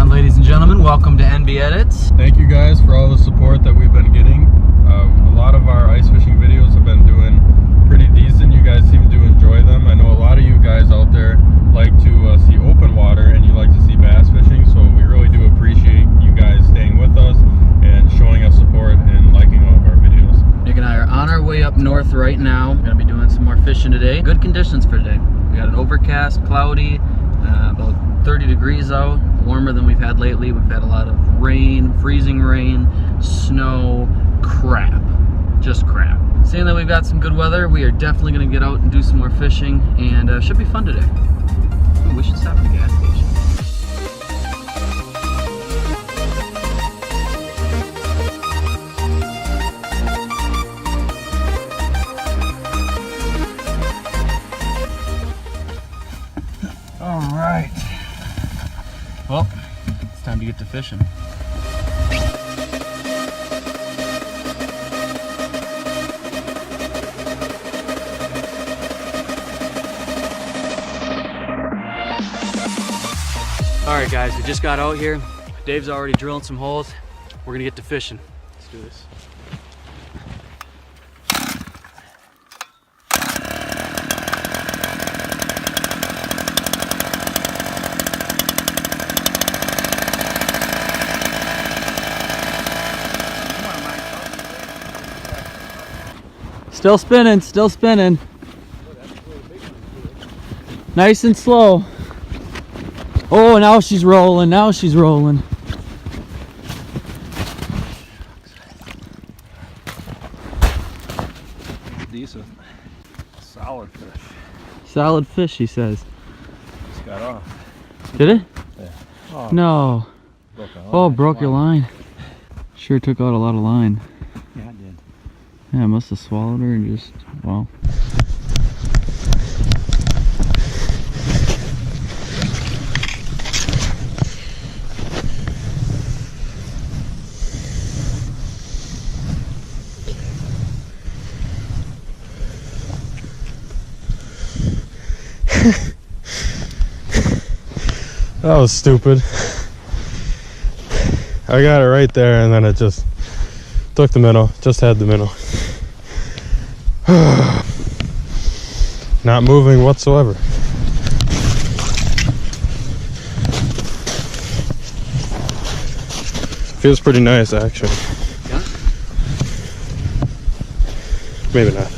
Ladies and gentlemen, welcome to NB Edits. Thank you guys for all the support that we've been getting. A lot of our ice fishing videos have been doing pretty decent. You guys seem to enjoy them. I know a lot of you guys out there like to see open water and you like to see bass fishing, so we really do appreciate you guys staying with us and showing us support and liking all of our videos. Nick and I are on our way up north right now. We're going to be doing some more fishing today. Good conditions for today. We got an overcast, cloudy, about 30 degrees out, warmer than we've had lately. We've had a lot of rain, freezing rain, snow, crap, just crap. Seeing that we've got some good weather, we are definitely going to get out and do some more fishing, and should be fun today. Ooh, we should stop at the gas station. All right. Well, it's time to get to fishing. All right, guys, we just got out here. Dave's already drilling some holes. We're gonna get to fishing. Let's do this. Still spinning, still spinning. Nice and slow. Oh, now she's rolling, now she's rolling. Decent. Solid fish. Solid fish, he says. Just got off. Did it? Yeah. Oh, No. Broke your line. Sure took out a lot of line. Yeah, I did. Yeah, I must have swallowed her and just, well. That was stupid. I got it right there and then it just took the minnow, just had the minnow. Not moving whatsoever. Feels pretty nice actually. Yeah? Maybe not.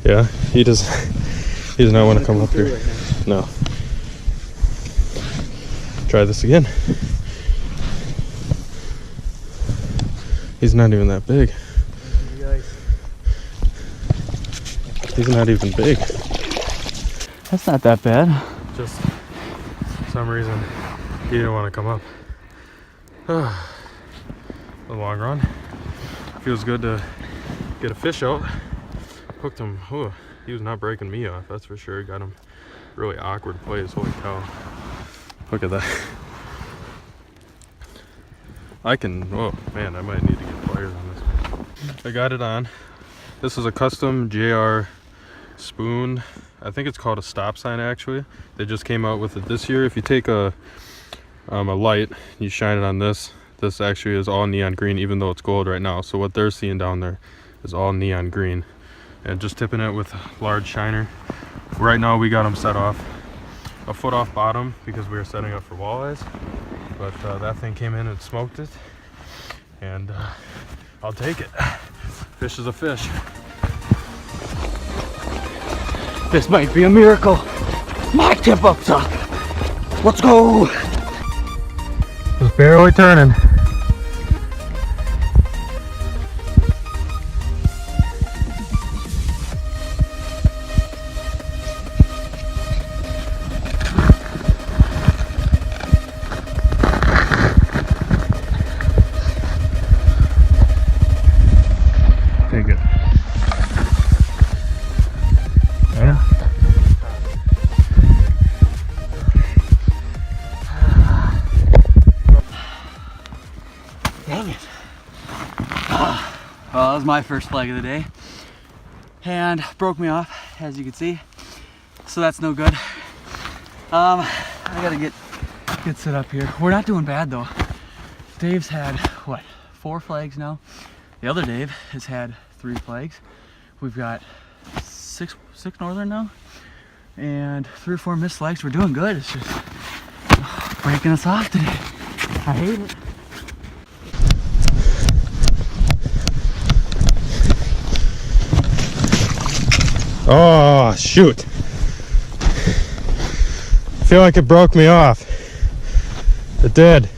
Yeah, he does not want to come up here. No. Try this again. He's not even that big. He's not even big. That's not that bad. Just for some reason he didn't want to come up. The long run. Feels good to get a fish out. Hooked him. Ooh, he was not breaking me off, that's for sure. Got him really awkward place. Holy cow. Look at that. Oh man, I might need to get pliers on this one. I got it on. This is a custom JR spoon. I think it's called a stop sign actually. They just came out with it this year. If you take a light, you shine it on this. This actually is all neon green even though it's gold right now. So what they're seeing down there is all neon green. And just tipping it with a large shiner. Right now we got them set off a foot off bottom because we were setting up for walleyes. But that thing came in and smoked it. And I'll take it. Fish is a fish. This might be a miracle. My tip up top. Let's go. Just barely turning. was my first flag of the day. And broke me off, as you can see. So that's no good. I gotta get set up here. We're not doing bad though. Dave's had, what, 4 flags now? The other Dave has had 3 flags. We've got six northern now. And 3 or 4 missed flags. We're doing good. It's just breaking us off today. I hate it. Oh, shoot. I feel like it broke me off. It did.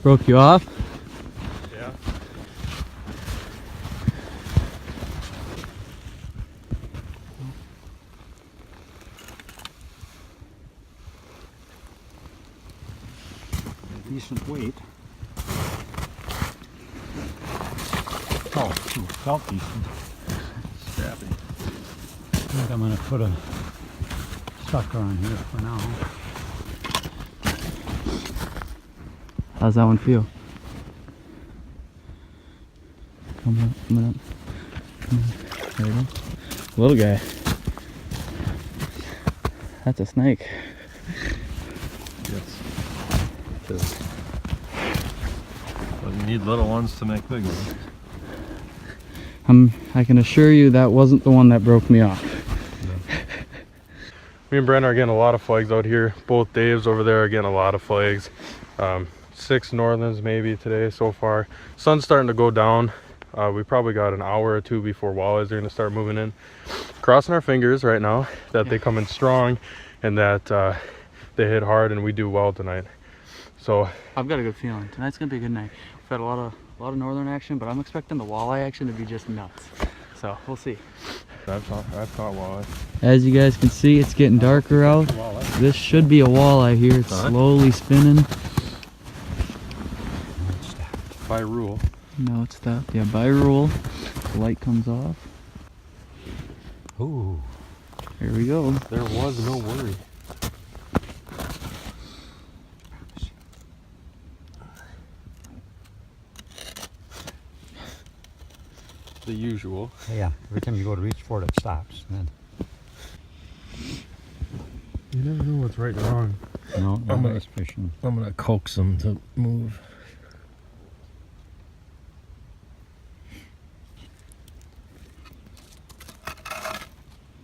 Broke you off? Yeah. Decent weight. Oh, it felt decent. Scrappy. I think I'm going to put a sucker on here for now. How's that one feel? Come up. There you go. Little guy. That's a snake. Yes. It is. But you need little ones to make big ones. I can assure you that wasn't the one that broke me off. Me and Brent are getting a lot of flags out here. Both Daves over there are getting a lot of flags. 6 northerns maybe today so far. Sun's starting to go down. We probably got an hour or 2 before walleyes are going to start moving in. Crossing our fingers right now that they come in strong and that they hit hard and we do well tonight. So I've got a good feeling. Tonight's going to be a good night. We've had a lot of northern action, but I'm expecting the walleye action to be just nuts. So we'll see. I've caught walleye. As you guys can see, it's getting darker out. This should be a walleye here. It's slowly spinning. By rule. No, it's stopped. Yeah, by rule. The light comes off. Ooh. Here we go. There was no worry. The usual. Yeah, every time you go to reach for it, it stops. And You never know what's right and wrong. then, no, I'm gonna- that's fishing. I'm gonna coax them to move.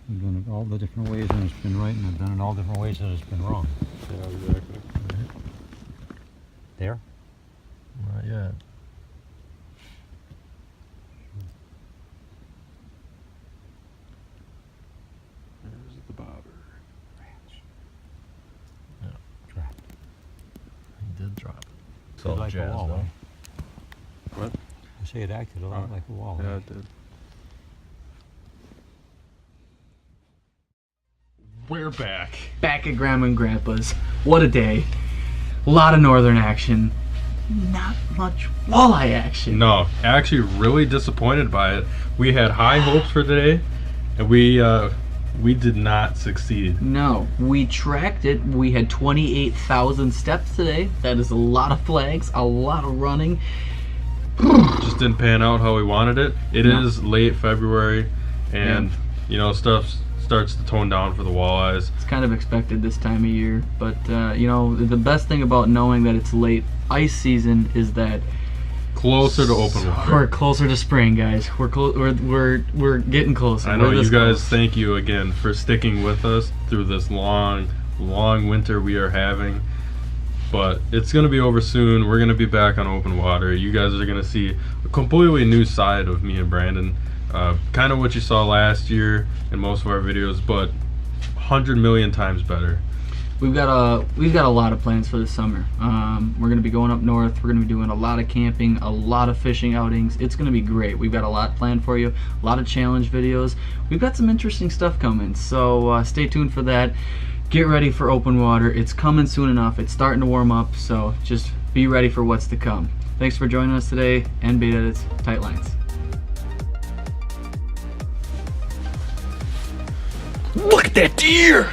I've done it all the different ways and it's been right, and I've done it all different ways and it's been wrong. Yeah, exactly. There? Not yet. There's the bobber. Trap. He did drop it. It's Did all like a jazz walleye. though. What? I say it acted a lot like a walleye. Yeah, it did. We're back. Back at Grandma and Grandpa's. What a day. A lot of northern action. Not much walleye action. No, actually really disappointed by it. We had high hopes for today and we did not succeed. No, we tracked it. We had 28,000 steps today. That is a lot of flags, a lot of running. Just didn't pan out how we wanted it. It is late February and you know, stuff starts to tone down for the walleyes. It's kind of expected this time of year, but you know, the best thing about knowing that it's late ice season is that Closer to open water. we're closer to spring, guys. We're getting closer. I know We're you this guys, close. thank you again for sticking with us through this long winter we are having. But it's going to be over soon. We're going to be back on open water. You guys are going to see a completely new side of me and Brandon. Kind of what you saw last year in most of our videos, but 100 million times better. We've got a lot of plans for this summer. We're going to be going up north. We're going to be doing a lot of camping, a lot of fishing outings. It's going to be great. We've got a lot planned for you, a lot of challenge videos. We've got some interesting stuff coming, so stay tuned for that. Get ready for open water. It's coming soon enough. It's starting to warm up, so just be ready for what's to come. Thanks for joining us today, and Bait Edits, Tight Lines. Look at that deer!